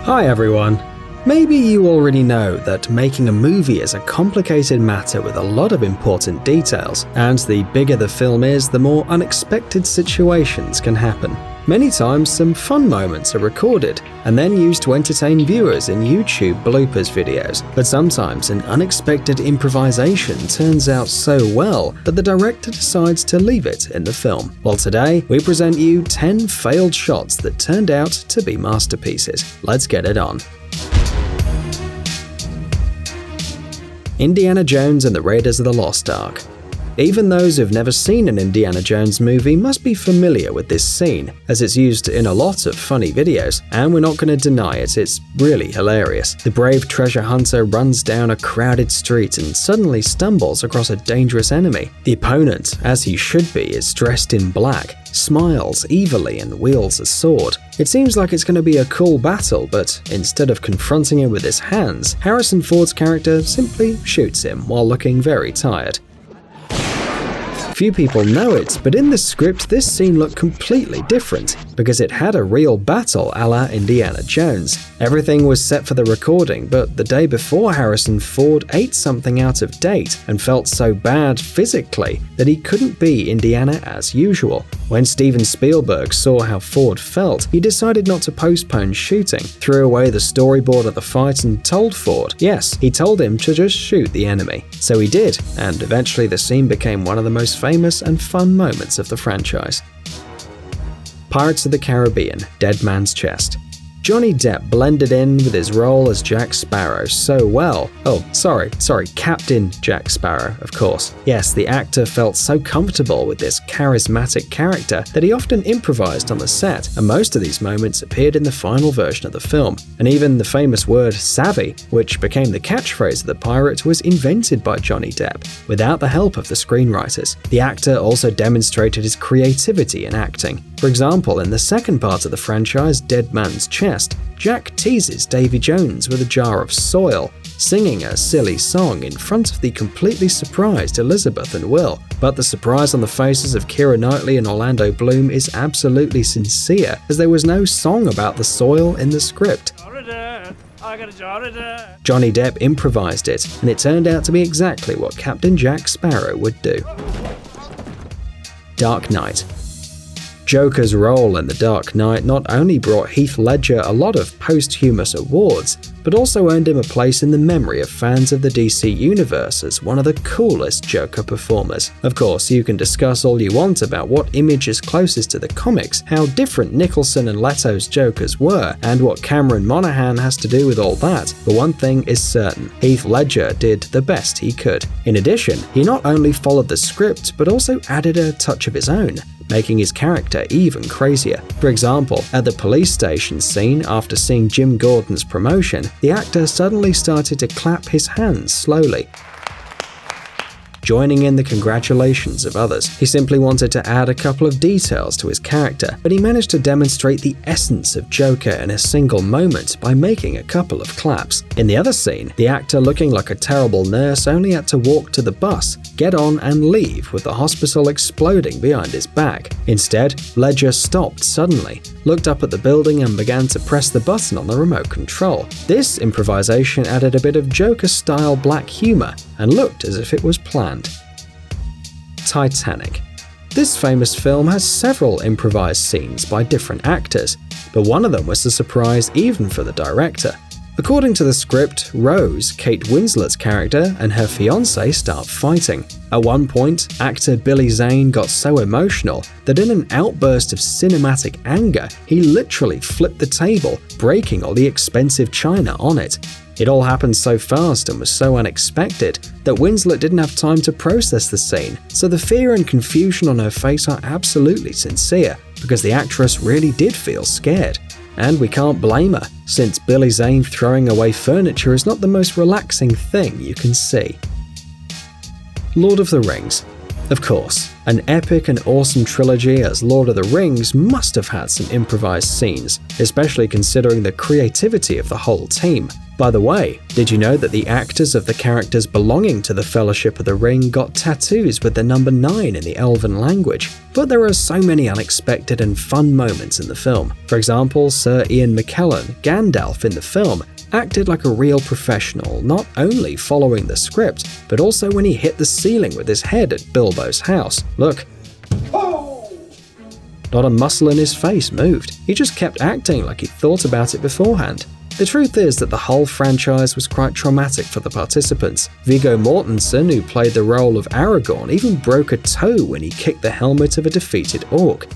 Hi everyone! Maybe you already know that making a movie is a complicated matter with a lot of important details, and the bigger the film is, the more unexpected situations can happen. Many times some fun moments are recorded and then used to entertain viewers in YouTube bloopers videos, but sometimes an unexpected improvisation turns out so well that the director decides to leave it in the film. Well, today we present you 10 failed shots that turned out to be masterpieces. Let's get it on. Indiana Jones and the Raiders of the Lost Ark. Even those who've never seen an Indiana Jones movie must be familiar with this scene, as it's used in a lot of funny videos, and we're not going to deny it, it's really hilarious. The brave treasure hunter runs down a crowded street and suddenly stumbles across a dangerous enemy. The opponent, as he should be, is dressed in black, smiles evilly and wields a sword. It seems like it's going to be a cool battle, but instead of confronting him with his hands, Harrison Ford's character simply shoots him while looking very tired. Few people know it, but in the script this scene looked completely different, because it had a real battle a la Indiana Jones. Everything was set for the recording, but the day before Harrison Ford ate something out of date and felt so bad physically that he couldn't be Indiana as usual. When Steven Spielberg saw how Ford felt, he decided not to postpone shooting, threw away the storyboard of the fight and told Ford, yes, he told him to just shoot the enemy. So he did, and eventually the scene became one of the most famous and fun moments of the franchise. Pirates of the Caribbean: Dead Man's Chest. Johnny Depp blended in with his role as Jack Sparrow so well. Sorry, Captain Jack Sparrow, of course. Yes, the actor felt so comfortable with this charismatic character that he often improvised on the set, and most of these moments appeared in the final version of the film. And even the famous word savvy, which became the catchphrase of the pirate, was invented by Johnny Depp, without the help of the screenwriters. The actor also demonstrated his creativity in acting. For example, in the second part of the franchise, Dead Man's Chest, Jack teases Davy Jones with a jar of soil, singing a silly song in front of the completely surprised Elizabeth and Will. But the surprise on the faces of Keira Knightley and Orlando Bloom is absolutely sincere, as there was no song about the soil in the script. Johnny Depp improvised it, and it turned out to be exactly what Captain Jack Sparrow would do. Dark Knight. Joker's role in The Dark Knight not only brought Heath Ledger a lot of posthumous awards, but also earned him a place in the memory of fans of the DC Universe as one of the coolest Joker performers. Of course, you can discuss all you want about what image is closest to the comics, how different Nicholson and Leto's Jokers were, and what Cameron Monaghan has to do with all that, but one thing is certain: Heath Ledger did the best he could. In addition, he not only followed the script, but also added a touch of his own, making his character even crazier. For example, at the police station scene, after seeing Jim Gordon's promotion, the actor suddenly started to clap his hands slowly, joining in the congratulations of others. He simply wanted to add a couple of details to his character, but he managed to demonstrate the essence of Joker in a single moment by making a couple of claps. In the other scene, the actor, looking like a terrible nurse, only had to walk to the bus, get on and leave with the hospital exploding behind his back. Instead, Ledger stopped suddenly, looked up at the building and began to press the button on the remote control. This improvisation added a bit of Joker-style black humor and looked as if it was planned. Titanic. This famous film has several improvised scenes by different actors, but one of them was a surprise even for the director. According to the script, Rose, Kate Winslet's character, and her fiancé start fighting. At one point, actor Billy Zane got so emotional that in an outburst of cinematic anger, he literally flipped the table, breaking all the expensive china on it. It all happened so fast and was so unexpected that Winslet didn't have time to process the scene, so the fear and confusion on her face are absolutely sincere, because the actress really did feel scared. And we can't blame her, since Billy Zane throwing away furniture is not the most relaxing thing you can see. Lord of the Rings. Of course, an epic and awesome trilogy as Lord of the Rings must have had some improvised scenes, especially considering the creativity of the whole team. By the way, did you know that the actors of the characters belonging to the Fellowship of the Ring got tattoos with the number 9 in the Elven language? But there are so many unexpected and fun moments in the film. For example, Sir Ian McKellen, Gandalf in the film, acted like a real professional, not only following the script, but also when he hit the ceiling with his head at Bilbo's house. Look. Not a muscle in his face moved. He just kept acting like he thought about it beforehand. The truth is that the whole franchise was quite traumatic for the participants. Viggo Mortensen, who played the role of Aragorn, even broke a toe when he kicked the helmet of a defeated orc.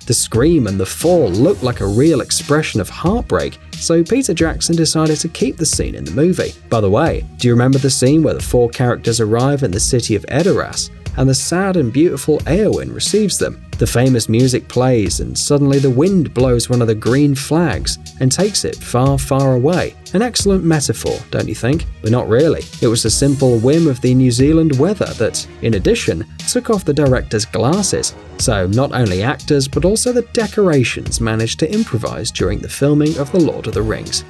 The scream and the fall looked like a real expression of heartbreak, so Peter Jackson decided to keep the scene in the movie. By the way, do you remember the scene where the 4 characters arrive in the city of Edoras, and the sad and beautiful Éowyn receives them? The famous music plays, and suddenly the wind blows one of the green flags and takes it far, far away. An excellent metaphor, don't you think? But not really. It was a simple whim of the New Zealand weather that, in addition, took off the director's glasses. So not only actors, but also the decorations managed to improvise during the filming of The Lord of the Rings.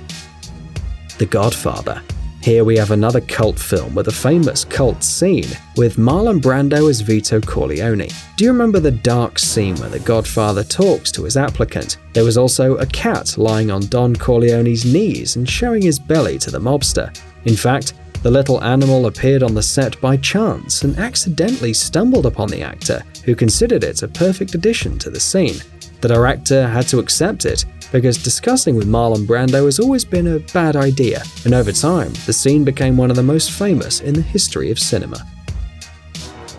The Godfather. Here we have another cult film with a famous cult scene, with Marlon Brando as Vito Corleone. Do you remember the dark scene where the Godfather talks to his applicant? There was also a cat lying on Don Corleone's knees and showing his belly to the mobster. In fact, the little animal appeared on the set by chance and accidentally stumbled upon the actor, who considered it a perfect addition to the scene. The director had to accept it, because discussing with Marlon Brando has always been a bad idea, and over time, the scene became one of the most famous in the history of cinema.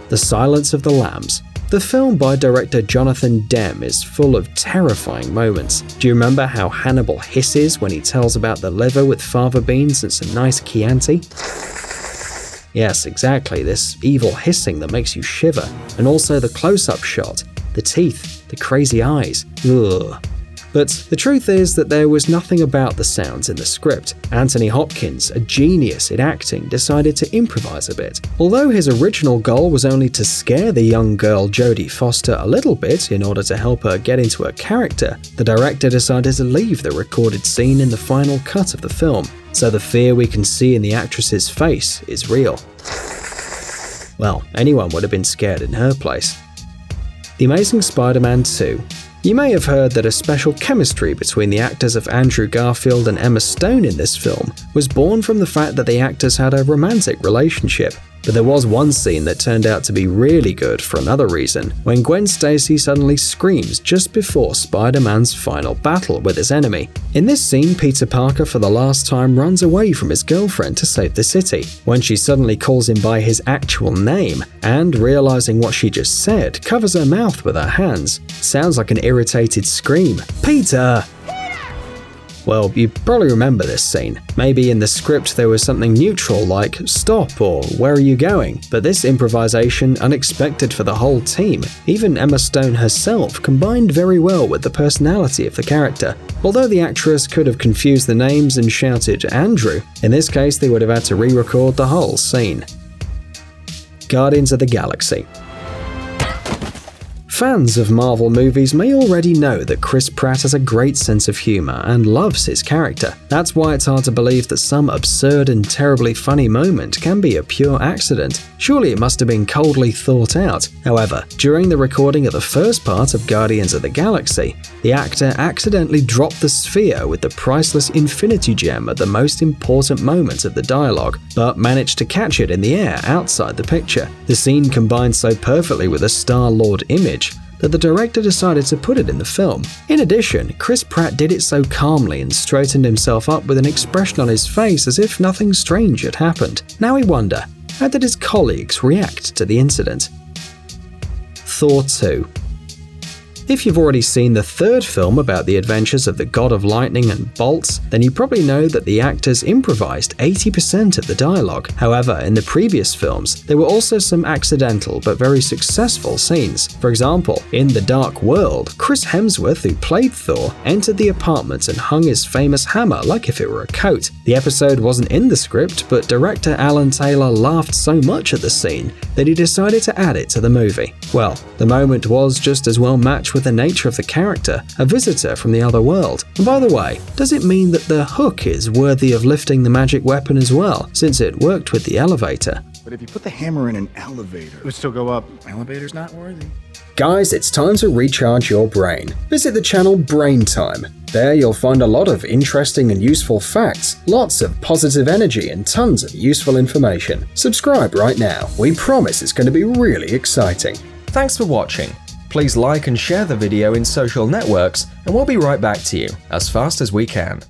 The Silence of the Lambs. The film by director Jonathan Demme is full of terrifying moments. Do you remember how Hannibal hisses when he tells about the liver with fava beans and some nice Chianti? Yes, exactly, this evil hissing that makes you shiver, and also the close-up shot, the teeth, the crazy eyes. Ugh. But the truth is that there was nothing about the sounds in the script. Anthony Hopkins, a genius in acting, decided to improvise a bit. Although his original goal was only to scare the young girl Jodie Foster a little bit in order to help her get into her character, the director decided to leave the recorded scene in the final cut of the film, so the fear we can see in the actress's face is real. Well, anyone would have been scared in her place. The Amazing Spider-Man 2. You may have heard that a special chemistry between the actors of Andrew Garfield and Emma Stone in this film was born from the fact that the actors had a romantic relationship. But there was one scene that turned out to be really good for another reason, when Gwen Stacy suddenly screams just before Spider-Man's final battle with his enemy. In this scene, Peter Parker for the last time runs away from his girlfriend to save the city, when she suddenly calls him by his actual name, and realizing what she just said, covers her mouth with her hands. Sounds like an irritated scream. Peter! Well, you probably remember this scene. Maybe in the script there was something neutral like "stop" or "where are you going?" But this improvisation, unexpected for the whole team, even Emma Stone herself, combined very well with the personality of the character. Although the actress could have confused the names and shouted "Andrew," in this case they would have had to re-record the whole scene. Guardians of the Galaxy. Fans of Marvel movies may already know that Chris Pratt has a great sense of humor and loves his character. That's why it's hard to believe that some absurd and terribly funny moment can be a pure accident. Surely it must have been coldly thought out. However, during the recording of the first part of Guardians of the Galaxy, the actor accidentally dropped the sphere with the priceless Infinity Gem at the most important moment of the dialogue, but managed to catch it in the air outside the picture. The scene combined so perfectly with the Star-Lord image that the director decided to put it in the film. In addition, Chris Pratt did it so calmly and straightened himself up with an expression on his face as if nothing strange had happened. Now we wonder, how did his colleagues react to the incident? Thor 2. If you've already seen the third film about the adventures of the God of Lightning and Bolts, then you probably know that the actors improvised 80% of the dialogue. However, in the previous films, there were also some accidental but very successful scenes. For example, in The Dark World, Chris Hemsworth, who played Thor, entered the apartment and hung his famous hammer like if it were a coat. The episode wasn't in the script, but director Alan Taylor laughed so much at the scene that he decided to add it to the movie. Well, the moment was just as well matched with the nature of the character, a visitor from the other world. And by the way, does it mean that the hook is worthy of lifting the magic weapon as well, since it worked with the elevator? But if you put the hammer in an elevator, it would still go up. Elevator's not worthy. Guys, it's time to recharge your brain. Visit the channel Brain Time. There you'll find a lot of interesting and useful facts, lots of positive energy and tons of useful information. Subscribe right now. We promise it's going to be really exciting. Thanks for watching. Please like and share the video in social networks, and we'll be right back to you as fast as we can.